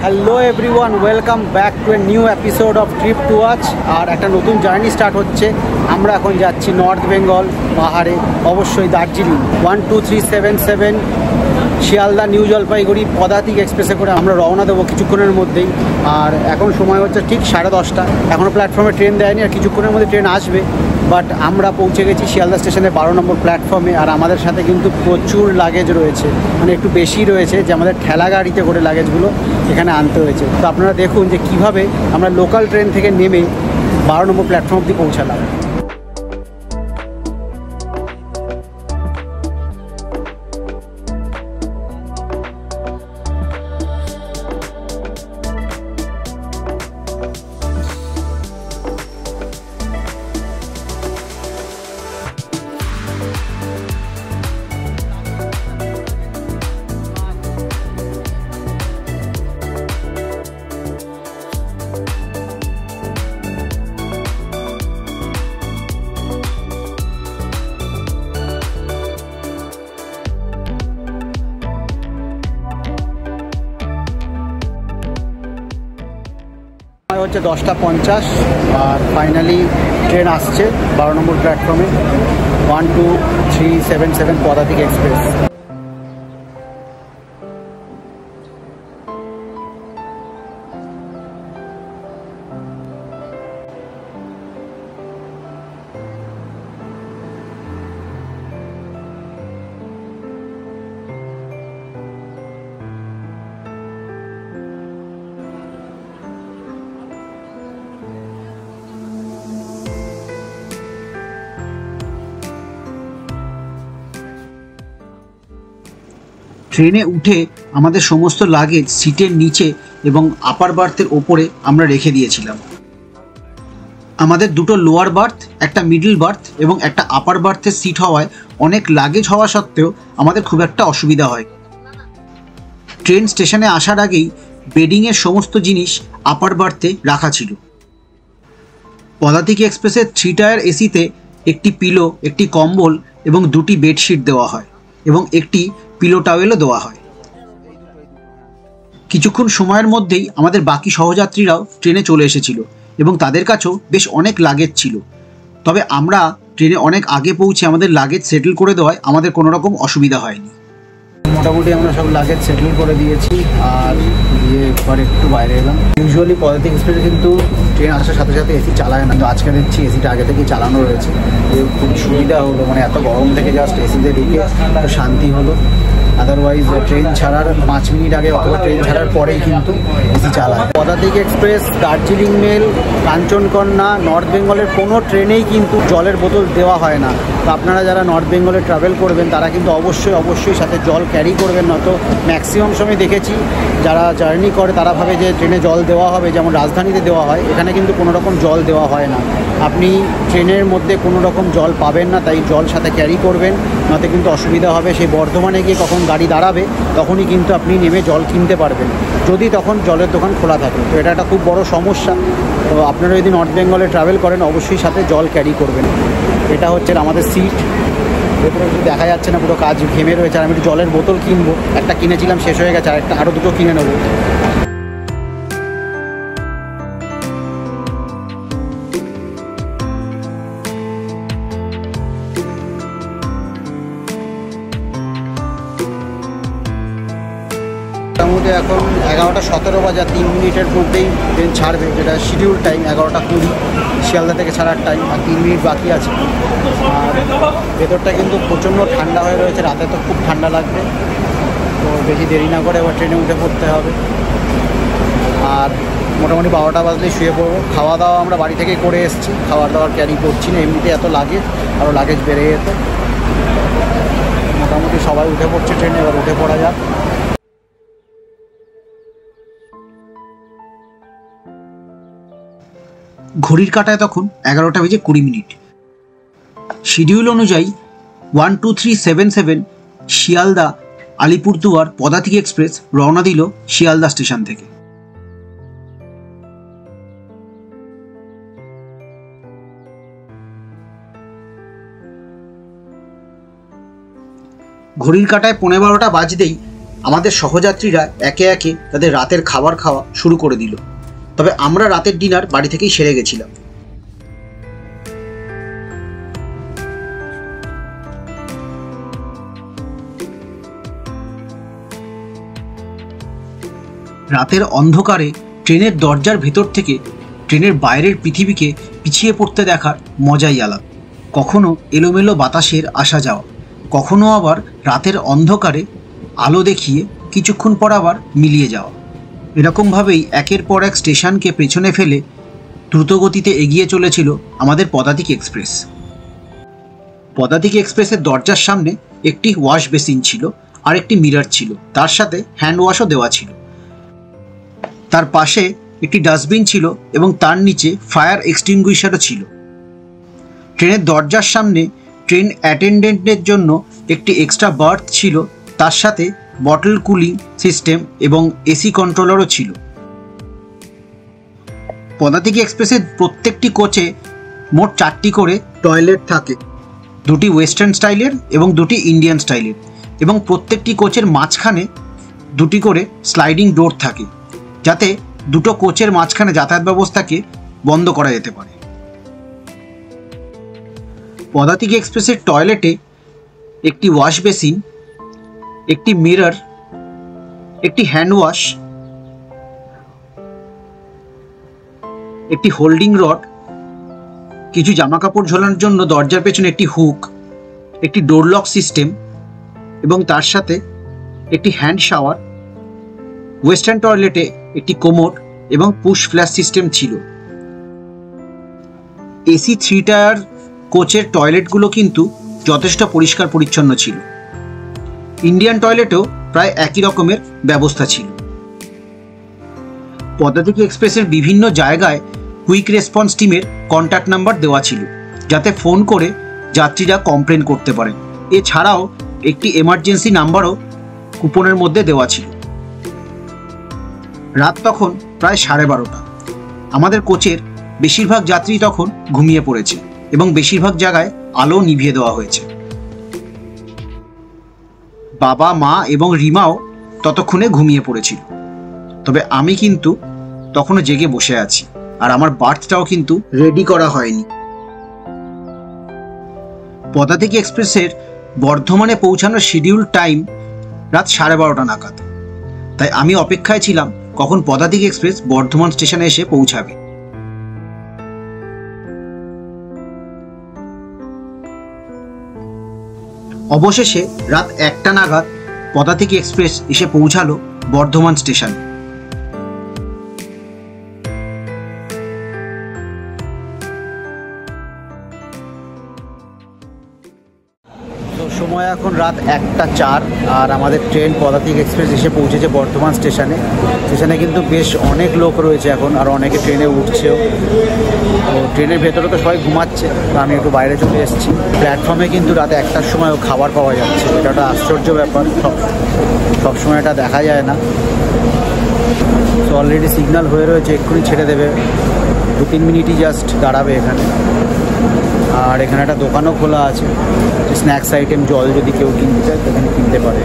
Hello everyone, welcome back to a new episode of trip to watch. আর একটা নতুন journey start হচ্ছে। আমরা এখন যাচ্ছি নর্থ বেঙ্গল পাহাড়ে, অবশ্যই দার্জিলিং। 12377 শিয়ালদা নিউ জলপাইগুড়ি পদাতিক এক্সপ্রেসে করে আমরা রওনা দেবো কিছুক্ষণের মধ্যেই। আর এখন সময় হচ্ছে ঠিক 10:30। এখনও প্ল্যাটফর্মে ট্রেন দেয়নি, আর কিছুক্ষণের মধ্যে ট্রেন আসবে। বাট আমরা পৌঁছে গেছি শিয়ালদা স্টেশনে 12 নম্বর প্ল্যাটফর্মে। আর আমাদের সাথে কিন্তু প্রচুর লাগেজ রয়েছে, মানে একটু বেশি রয়েছে, যে আমাদের ঠেলা গাড়িতে করে লাগেজগুলো এখানে আনতে হয়েছে। তো আপনারা দেখুন যে কীভাবে আমরা লোকাল ট্রেন থেকে নেমে 12 নম্বর প্ল্যাটফর্ম অবধি পৌঁছালাম। হচ্ছে 10:50 আর ফাইনালি ট্রেন আসছে 12 নম্বর প্ল্যাটফর্মে। 12377 পদাতিক এক্সপ্রেস। ট্রেনে উঠে আমাদের সমস্ত লাগেজ সিটের নিচে এবং আপার বার্থের ওপরে আমরা রেখে দিয়েছিলাম। আমাদের দুটো লোয়ার বার্থ, একটা মিডল বার্থ এবং একটা আপার বার্থের সিট হওয়ায় অনেক লাগেজ হওয়া সত্ত্বেও আমাদের খুব একটা অসুবিধা হয়। ট্রেন স্টেশনে আসার আগেই বেডিংয়ের সমস্ত জিনিস আপার বার্থে রাখা ছিল। পদাতিক এক্সপ্রেসের 3 টায়ার এসিতে একটি পিলো, একটি কম্বল এবং 2টি বেডশিট দেওয়া হয় এবং একটি পিলো টাওয়েলও দেওয়া হয়। কিছুক্ষণ সময়ের মধ্যেই আমাদের বাকি সহযাত্রীরাও ট্রেনে চলে এসেছিল এবং তাদের কাছেও বেশ অনেক লাগেজ ছিল। তবে আমরা ট্রেনে অনেক আগে পৌঁছে আমাদের লাগেজ সেটেল করে দেওয়ায় আমাদের কোনো রকম অসুবিধা হয়নি। মোটামুটি আমরা সব লাগেজ সেটেল করে দিয়েছি আর দিয়ে পরে একটু বাইরে এলাম। ইউজুয়ালি পদাতিক এক্সপ্রেসে কিন্তু ট্রেন আসার সাথে সাথে এসি চালায় না, তো আজকে দেখছি এসিটা আগে থেকেই চালানো রয়েছে। খুব সুবিধা হলো, মানে এত গরম থেকে জাস্ট এসিতে ঢুকে শান্তি হলো। আদারওয়াইজ ট্রেন ছাড়ার 5 মিনিট আগে অথবা ট্রেন ছাড়ার পরেই কিন্তু এসি চালায়। Padatik express, Darjeeling mail, Kanchankanya, north বেঙ্গলের কোনো ট্রেনেই কিন্তু জলের বোতল দেওয়া হয় না। তো আপনারা যারা নর্থ বেঙ্গলে ট্রাভেল করবেন তারা কিন্তু অবশ্যই সাথে জল ক্যারি করবেন। নয়তো ম্যাক্সিমাম সময় দেখেছি যারা জার্নি করে তারা ভাবে যে ট্রেনে জল দেওয়া হবে, যেমন রাজধানীতে দেওয়া হয়। এখানে কিন্তু কোনো রকম জল দেওয়া হয় না। আপনি ট্রেনের মধ্যে কোনো রকম জল পাবেন না, তাই জল সাথে ক্যারি করবেন, নয়তো কিন্তু অসুবিধা হবে। সেই বর্ধমানে গিয়ে কখন গাড়ি দাঁড়াবে তখনই কিন্তু আপনি নেমে জল কিনতে পারবেন, যদি তখন জলের দোকান খোলা থাকে। তো এটা একটা খুব বড় সমস্যা। তো আপনারা যদি নর্থ বেঙ্গলে ট্রাভেল করেন অবশ্যই সাথে জল ক্যারি করবেন। এটা হচ্ছে আমাদের সিট, ভেতরে কিছু দেখা যাচ্ছে না, পুরো কাজ ঘেমে রয়েছে। আর আমি একটু জলের বোতল কিনবো, একটা কিনেছিলাম শেষ হয়ে গেছে, আরও দুটো কিনে নেবো। মোটামুটি এখন 11:17 বাজে, 3 মিনিটের মধ্যেই ট্রেন ছাড়বে, যেটা শিডিউল টাইম 11:20 শিয়ালদা থেকে ছাড়ার টাইম। আর 3 মিনিট বাকি আছে। আর ভেতরটা কিন্তু প্রচণ্ড ঠান্ডা হয়ে রয়েছে, রাতে তো খুব ঠান্ডা লাগবে। তো বেশি দেরি না করে এবার ট্রেনে উঠে পড়তে হবে। আর মোটামুটি 12টা বাজলেই শুয়ে পড়বো। খাওয়া দাওয়া আমরা বাড়ি থেকেই করে এসেছি, খাবার দাবার ক্যারি করছি না, এমনিতে এত লাগেজ, আরও লাগেজ বেড়ে যেত। মোটামুটি সবাই উঠে পড়ছে ট্রেনে, এবার উঠে পড়া যাক। ঘড়ির কাঁটায় তখন 11:20 শিডিউল অনুযায়ী 12377 শিয়ালদা আলিপুরদুয়ার পদাতিক এক্সপ্রেস রওনা দিল শিয়ালদা স্টেশন থেকে। ঘড়ির কাঁটায় 12:15 বাজতেই আমাদের সহযাত্রীরা একে একে তাদের রাতের খাবার খাওয়া শুরু করে দিল। তবে আমরা রাতের ডিনার বাড়ি থেকেই সেরে গেছিলাম। রাতের অন্ধকারে ট্রেনের দরজার ভেতর থেকে ট্রেনের বাইরের পৃথিবীকে পিছিয়ে পড়তে দেখার মজাই আলাদা। কখনো এলোমেলো বাতাসের আসা যাওয়া, কখনো আবার রাতের অন্ধকারে আলো দেখিয়ে কিছুক্ষণ পর আবার মিলিয়ে যাওয়া। এরকমভাবেই একের পর এক স্টেশনকে পেছনে ফেলে দ্রুতগতিতে এগিয়ে চলেছিল আমাদের পদাতিক এক্সপ্রেস। পদাতিক এক্সপ্রেসের দরজার সামনে একটি ওয়াশ বেসিন ছিল আর একটি মিরর ছিল, তার সাথে হ্যান্ড ওয়াশও দেওয়া ছিল। তার পাশে একটি ডাস্টবিন ছিল এবং তার নিচে ফায়ার এক্সটিংগুইশারও ছিল। ট্রেনের দরজার সামনে ট্রেন অ্যাটেন্ডেন্টের জন্য একটি এক্সট্রা বার্থ ছিল, তার সাথে বটল কুলিং সিস্টেম এবং এসি কন্ট্রোলারও ছিল। পদাতিক এক্সপ্রেসের প্রত্যেকটি কোচে মোট 4টি করে টয়লেট থাকে, 2টি ওয়েস্টার্ন স্টাইলের এবং 2টি ইন্ডিয়ান স্টাইলের, এবং প্রত্যেকটি কোচের মাঝখানে 2টি করে স্লাইডিং ডোর থাকে, যাতে দুটো কোচের মাঝখানে যাতায়াত ব্যবস্থাকে বন্ধ করা যেতে পারে। পদাতিক এক্সপ্রেসের টয়লেটে একটি ওয়াশ বেসিন, একটি মিরর, একটি হ্যান্ড ওয়াশ, একটি হোল্ডিং রড, কিছু জামাকাপড় ঝোলানোর জন্য দরজার পেছনে একটি হুক, একটি ডোর লক সিস্টেম এবং তার সাথে একটি হ্যান্ড শাওয়ার। ওয়েস্টার্ন টয়লেটে একটি কোমোড এবং পুশ ফ্ল্যাশ সিস্টেম ছিল। এসি 3 টায়ার কোচের টয়লেটগুলো কিন্তু যথেষ্ট পরিষ্কার পরিচ্ছন্ন ছিল। ইন্ডিয়ান টয়লেটেও প্রায় একই রকমের ব্যবস্থা ছিল। পদাতিক এক্সপ্রেসের বিভিন্ন জায়গায় কুইক রেসপন্স টিমের কন্ট্যাক্ট নাম্বার দেওয়া ছিল, যাতে ফোন করে যাত্রীরা কমপ্লেন করতে পারেন। এছাড়াও একটি এমার্জেন্সি নাম্বারও কুপনের মধ্যে দেওয়া ছিল। রাত তখন প্রায় 12:30। আমাদের কোচের বেশিরভাগ যাত্রী তখন ঘুমিয়ে পড়েছে এবং বেশিরভাগ জায়গায় আলো নিভিয়ে দেওয়া হয়েছে। বাবা, মা এবং রিমাও ততক্ষণে ঘুমিয়ে পড়েছিল। তবে আমি কিন্তু তখনও জেগে বসে আছি, আর আমার বার্থটাও কিন্তু রেডি করা হয়নি। পদাতিক এক্সপ্রেসের বর্ধমানে পৌঁছানোর শিডিউল টাইম রাত 12:30 নাগাদ। তাই আমি অপেক্ষায় ছিলাম কখন পদাতিক এক্সপ্রেস বর্ধমান স্টেশনে এসে পৌঁছাবে। অবশেষে রাত 1টা নাগাদ পদাতিক এক্সপ্রেস এসে পৌঁছালো বর্ধমান স্টেশন। সময় এখন রাত 1টা 4 আর আমাদের ট্রেন পদাতিক এক্সপ্রেস এসে পৌঁছেছে বর্ধমান স্টেশনে। স্টেশনে কিন্তু বেশ অনেক লোক রয়েছে এখন, আর অনেকে ট্রেনে উঠছেও। তো ট্রেনের ভেতরে তো সবাই ঘুমাচ্ছে, তো আমি একটু বাইরে চলে এসেছি। প্ল্যাটফর্মে কিন্তু রাত 1টার সময়ও খাবার পাওয়া যাচ্ছে, এটা একটা আশ্চর্য ব্যাপার, সবসময় এটা দেখা যায় না। তো অলরেডি সিগন্যাল হয়ে রয়েছে, এক্ষুনি ছেড়ে দেবে, 2-3 মিনিটই জাস্ট দাঁড়াবে এখানে। আর এখানে একটা দোকানও খোলা আছে, স্ন্যাক্স আইটেম, জল যদি কেউ কিনতে চায় সেখানে কিনতে পারে।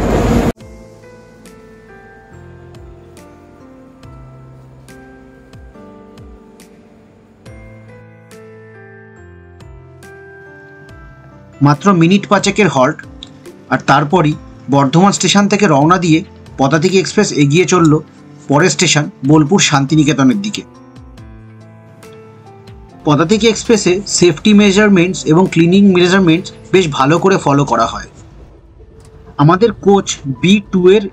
মাত্র মিনিট 5-এর হল্ট, আর তারপরই বর্ধমান স্টেশন থেকে রওনা দিয়ে পদাতিক এক্সপ্রেস এগিয়ে চলল পরের স্টেশন বোলপুর শান্তিনিকেতনের দিকে। পদাতিক এক্সপ্রেসে সেফটি মেজারমেন্টস এবং ক্লিনিং মেজারমেন্টস বেশ ভালো করে ফলো করা হয়। আমাদের কোচ B2 এর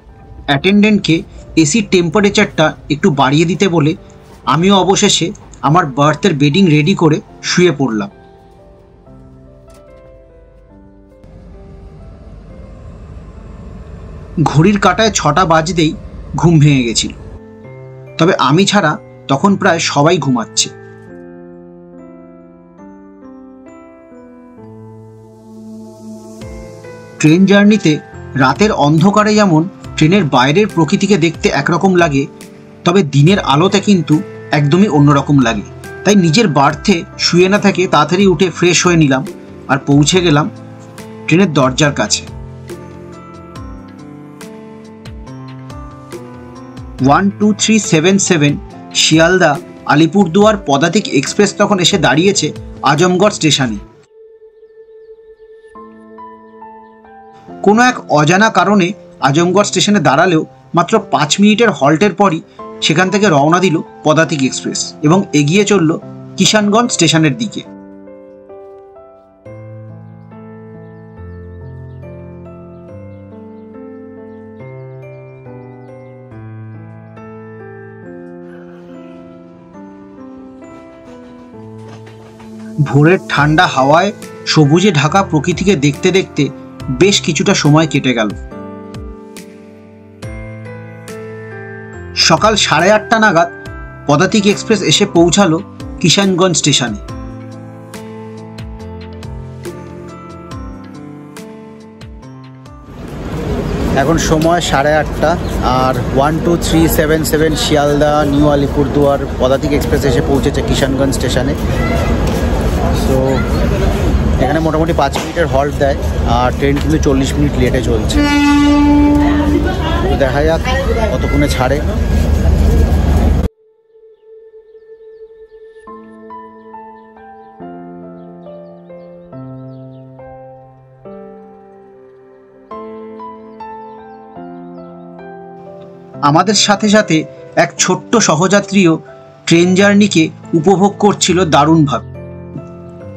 অ্যাটেন্ডেন্টকে এসি টেম্পারেচারটা একটু বাড়িয়ে দিতে বলে আমিও অবশেষে আমার বার্থের বেডিং রেডি করে শুয়ে পড়লাম। ঘড়ির কাঁটায় 6টা বাজতেই ঘুম ভেঙে গেছিল, তবে আমি ছাড়া তখন প্রায় সবাই ঘুমাচ্ছে। ট্রেন জার্নিতে রাতের অন্ধকারে যেমন ট্রেনের বাইরের প্রকৃতিকে দেখতে একরকম লাগে, তবে দিনের আলোতে কিন্তু একদমই অন্যরকম লাগে। তাই নিজের বার্থে শুয়ে না থেকে তাড়াতাড়ি উঠে ফ্রেশ হয়ে নিলাম আর পৌঁছে গেলাম ট্রেনের দরজার কাছে। 12377 শিয়ালদা আলিপুরদুয়ার পদাতিক এক্সপ্রেস তখন এসে দাঁড়িয়েছে আজমগড় স্টেশনে। কোনো এক অজানা কারণে আজমগড় স্টেশনে দাঁড়ালেও মাত্র 5 মিনিটের হল্টের পরই সেখান থেকে রওনা দিল পদাতিক এক্সপ্রেস এবং এগিয়ে চলল কিষানগঞ্জ স্টেশনের দিকে। ভোরের ঠান্ডা হাওয়ায় সবুজে ঢাকা প্রকৃতিকে দেখতে দেখতে বেশ কিছুটা সময় কেটে গেল। সকাল 8:30 নাগাদ পদাতিক এক্সপ্রেস এসে পৌঁছালো কিষানগঞ্জ স্টেশনে। এখন সময় 8:30 আর 12377 শিয়ালদা নিউ আলিপুরদুয়ার পদাতিক এক্সপ্রেস এসে পৌঁছেছে কিষানগঞ্জ স্টেশনে। তো এখানে মোটামুটি 5 মিনিটের হল্ট দেয় আর ট্রেন কিন্তু 40 মিনিট লেটে চলছে। তো দেখা যাক কতক্ষণে ছাড়ে। আমাদের সাথে সাথে এক ছোট্ট সহযাত্রীও ট্রেন জার্নিকে উপভোগ করছিল দারুণভাবে।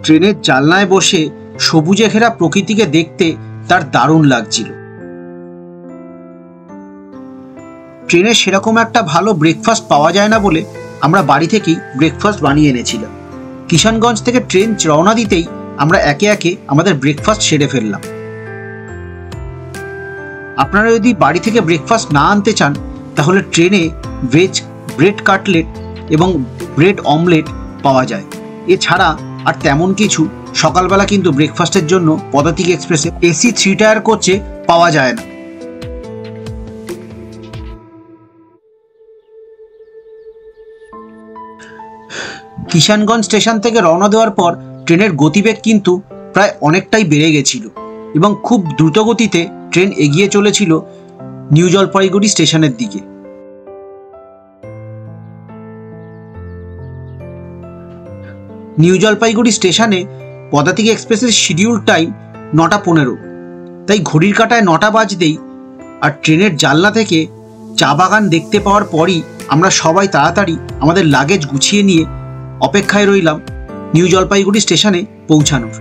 ট্রেনের জানলায় বসে সবুজে ঘেরা প্রকৃতিকে দেখতে তার দারুণ লাগছিল। ট্রেনে সেরকম একটা ভালো ব্রেকফাস্ট পাওয়া যায় না বলে আমরা বাড়ি থেকেই ব্রেকফাস্ট বানিয়ে এনেছিলাম। কিষানগঞ্জ থেকে ট্রেন রওনা দিতেই আমরা একে একে আমাদের ব্রেকফাস্ট সেরে ফেললাম। আপনারা যদি বাড়ি থেকে ব্রেকফাস্ট না আনতে চান তাহলে ট্রেনে ভেজ ব্রেড কাটলেট এবং ব্রেড অমলেট পাওয়া যায়। এছাড়া আর তেমন কিছু সকালবেলা কিন্তু ব্রেকফাস্টের জন্য পদাতিক এক্সপ্রেসে এসি 3 টায়ার কোচে পাওয়া যায় না। কিষানগঞ্জ স্টেশন থেকে রওনা দেওয়ার পর ট্রেনের গতিবেগ কিন্তু প্রায় অনেকটাই বেড়ে গেছিল এবং খুব দ্রুত গতিতে ট্রেন এগিয়ে চলেছিল নিউ জলপাইগুড়ি স্টেশনের দিকে। নিউ জলপাইগুড়ি স্টেশনে পদাতিক এক্সপ্রেসের শিডিউল টাইম 9:15, তাই ঘড়ির কাঁটায় 9টা বাজতেই আর ট্রেনের জানলা থেকে চা বাগান দেখতে পাওয়ার পরই আমরা সবাই তাড়াতাড়ি আমাদের লাগেজ গুছিয়ে নিয়ে অপেক্ষায় রইলাম নিউ জলপাইগুড়ি স্টেশনে পৌঁছানোর।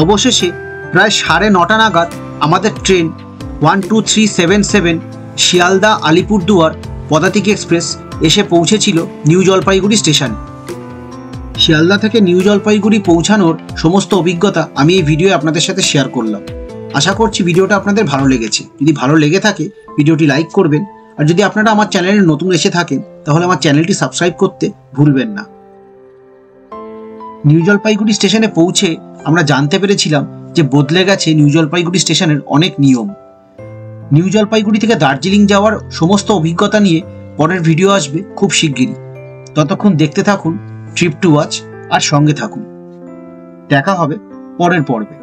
অবশেষে প্রায় 9:30 নাগাদ আমাদের ট্রেন 12377 শিয়ালদা আলিপুরদুয়ার পদাতিক এক্সপ্রেস এসে পৌঁছেছিল নিউ জলপাইগুড়ি স্টেশনে। শিয়ালদা থেকে নিউ জলপাইগুড়ি পৌঁছানোর সমস্ত অভিজ্ঞতা আমি এই ভিডিওয়ে আপনাদের সাথে শেয়ার করলাম। আশা করছি ভিডিওটা আপনাদের ভালো লেগেছে। যদি ভালো লেগে থাকে ভিডিওটি লাইক করবেন, আর যদি আপনারা আমার চ্যানেলে নতুন এসে থাকেন তাহলে আমার চ্যানেলটি সাবস্ক্রাইব করতে ভুলবেন না। নিউ জলপাইগুড়ি স্টেশনে পৌঁছে আমরা জানতে পেরেছিলাম যে বদলে গেছে নিউ জলপাইগুড়ি স্টেশনের অনেক নিয়ম। নিউ জলপাইগুড়ি থেকে দার্জিলিং যাওয়ার সমস্ত অভিজ্ঞতা নিয়ে পরের ভিডিও আসবে খুব শিগগিরই। ততক্ষণ দেখতে থাকুন ট্রিপ টু ওয়াচ আর সঙ্গে থাকুন। দেখা হবে পরের পর্বে।